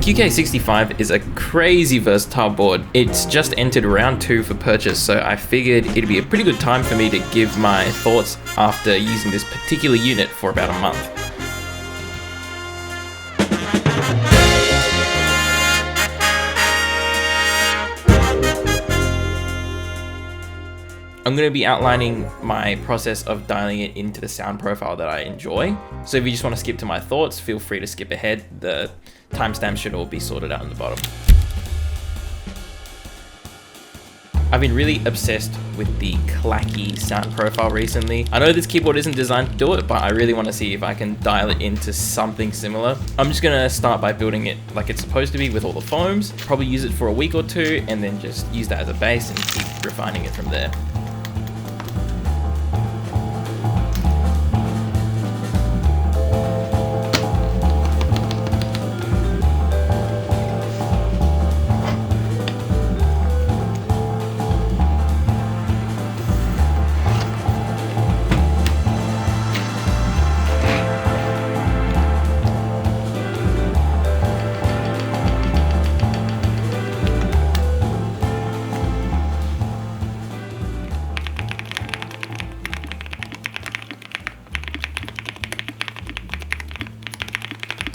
QK65 is a crazy versatile board. It's just entered round 2 for purchase, so I figured it'd be a pretty good time for me to give my thoughts after using this particular unit for about a month. I'm going to be outlining my process of dialing it into the sound profile that I enjoy. So if you just want to skip to my thoughts, feel free to skip ahead. The timestamps should all be sorted out in the bottom. I've been really obsessed with the clacky sound profile recently. I know this keyboard isn't designed to do it, but I really want to see if I can dial it into something similar. I'm just going to start by building it like it's supposed to be with all the foams, probably use it for a week or two, and then just use that as a base and keep refining it from there.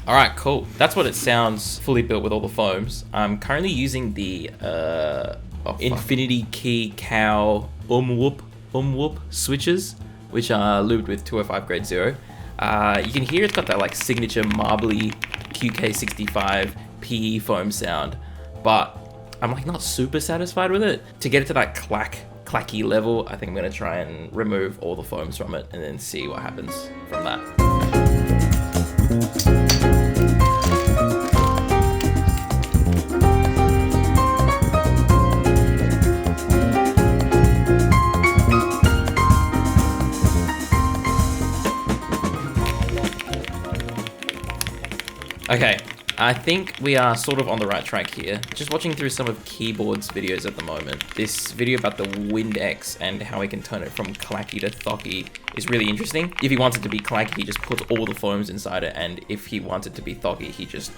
Alright, cool. That's what it sounds fully built with all the foams. I'm currently using the Infinity Key Cow Whoop switches, which are lubed with 205 grade 0. You can hear it's got that like signature marbly QK65 PE foam sound, but I'm like not super satisfied with it. To get it to that clacky level, I think I'm gonna try and remove all the foams from it and then see what happens from that. Okay, I think we are sort of on the right track here. Just watching through some of Keyboard's videos at the moment. This video about the Windex and how he can turn it from clacky to thocky is really interesting. If he wants it to be clacky, he just puts all the foams inside it, and if he wants it to be thocky, he just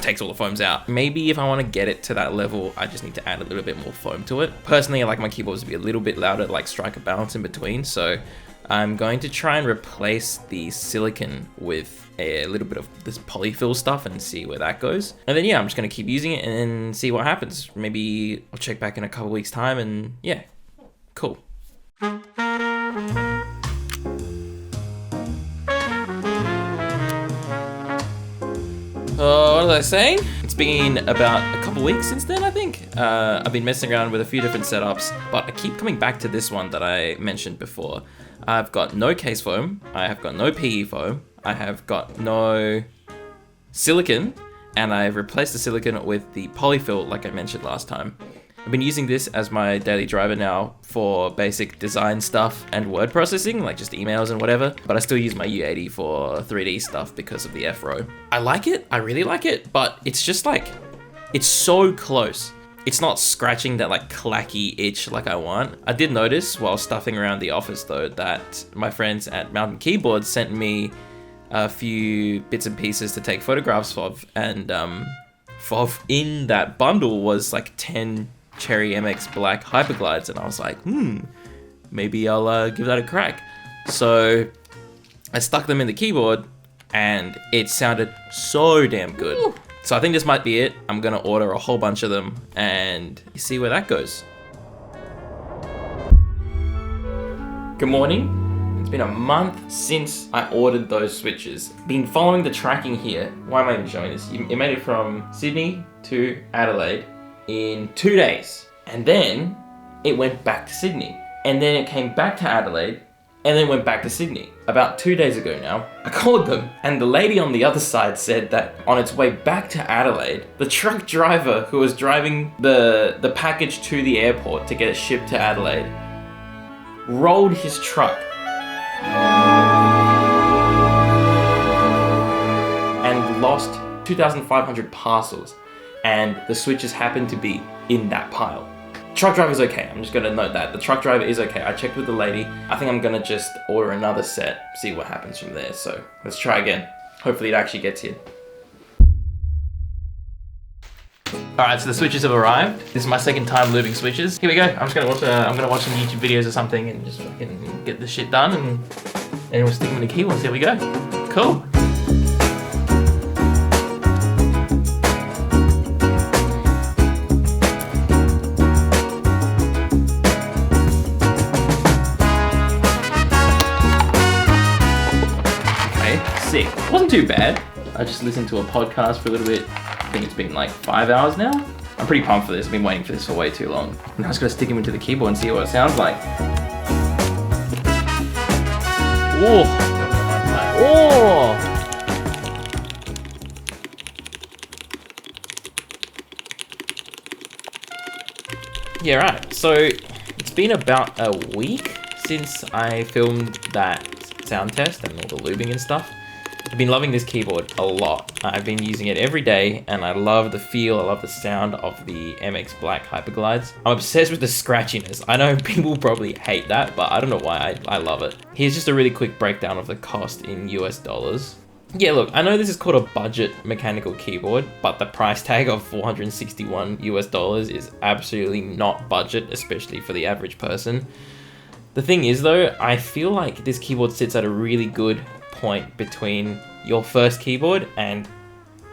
takes all the foams out. Maybe if I want to get it to that level, I just need to add a little bit more foam to it. Personally, I like my keyboards to be a little bit louder, like strike a balance in between, so I'm going to try and replace the silicon with a little bit of this polyfill stuff and see where that goes. And then yeah, I'm just going to keep using it and see what happens. Maybe I'll check back in a couple weeks time and yeah, cool. What was I saying? It's been about a couple weeks since then, I think. I've been messing around with a few different setups, but I keep coming back to this one that I mentioned before. I've got no case foam, I have got no PE foam, I have got no silicon, and I've replaced the silicon with the polyfill like I mentioned last time. I've been using this as my daily driver now for basic design stuff and word processing, like just emails and whatever, but I still use my U80 for 3D stuff because of the F-Row. I like it, I really like it, but it's just like, it's so close. It's not scratching that like clacky itch like I want. I did notice while stuffing around the office though that my friends at Mountain Keyboards sent me a few bits and pieces to take photographs of, and in that bundle was like 10 Cherry MX Black Hyperglides, and I was like, maybe I'll give that a crack. So I stuck them in the keyboard and it sounded so damn good. Ooh. So I think this might be it. I'm gonna order a whole bunch of them and see where that goes. Good morning. It's been a month since I ordered those switches. Been following the tracking here. Why am I even showing this? It made it from Sydney to Adelaide in 2 days. And then it went back to Sydney. And then it came back to Adelaide and then went back to Sydney. About 2 days ago now, I called them and the lady on the other side said that on its way back to Adelaide, the truck driver who was driving the package to the airport to get it shipped to Adelaide rolled his truck and lost 2,500 parcels, and the switches happened to be in that pile. Truck driver's okay. I'm just gonna note that. The truck driver is okay. I checked with the lady. I think I'm gonna just order another set, see what happens from there. So let's try again. Hopefully it actually gets here. Alright, so the switches have arrived. This is my second time looping switches. Here we go. I'm just gonna watch I'm gonna watch some YouTube videos or something and just fucking get this shit done and we'll stick them in the keyboards. Here we go. Cool. Sick. Wasn't too bad. I just listened to a podcast for a little bit. I think it's been like 5 hours now. I'm pretty pumped for this. I've been waiting for this for way too long. I'm just gonna stick him into the keyboard and see what it sounds like. Oh! Oh! Yeah, right. So it's been about a week since I filmed that sound test and all the looping and stuff. I've been loving this keyboard a lot. I've been using it every day and I love the feel, I love the sound of the MX Black Hyperglides. I'm obsessed with the scratchiness. I know people probably hate that, but I don't know why I love it. Here's just a really quick breakdown of the cost in US dollars. Yeah, look, I know this is called a budget mechanical keyboard, but the price tag of 461 US dollars is absolutely not budget, especially for the average person. The thing is though, I feel like this keyboard sits at a really good point between your first keyboard and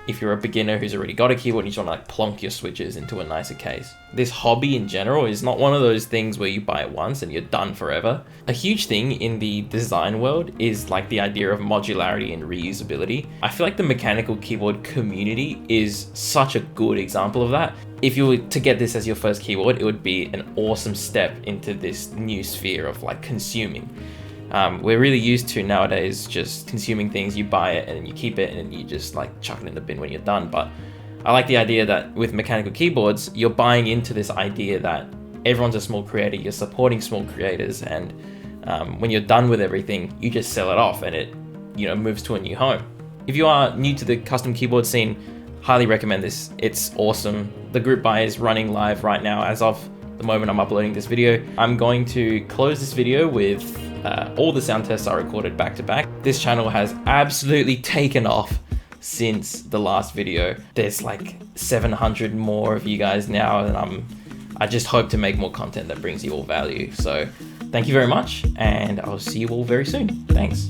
if you're a beginner who's already got a keyboard and you just want to like plonk your switches into a nicer case. This hobby in general is not one of those things where you buy it once and you're done forever. A huge thing in the design world is like the idea of modularity and reusability. I feel like the mechanical keyboard community is such a good example of that. If you were to get this as your first keyboard, it would be an awesome step into this new sphere of like consuming. We're really used to nowadays just consuming things, you buy it and you keep it and you just like chuck it in the bin when you're done. But I like the idea that with mechanical keyboards, you're buying into this idea that everyone's a small creator, you're supporting small creators, and when you're done with everything, you just sell it off and it, you know, moves to a new home. If you are new to the custom keyboard scene, highly recommend this. It's awesome. The group buy is running live right now as of the moment I'm uploading this video. I'm going to close this video with all the sound tests I recorded back to back. This channel has absolutely taken off since the last video. There's like 700 more of you guys now, and I just hope to make more content that brings you all value. So thank you very much, and I'll see you all very soon. Thanks.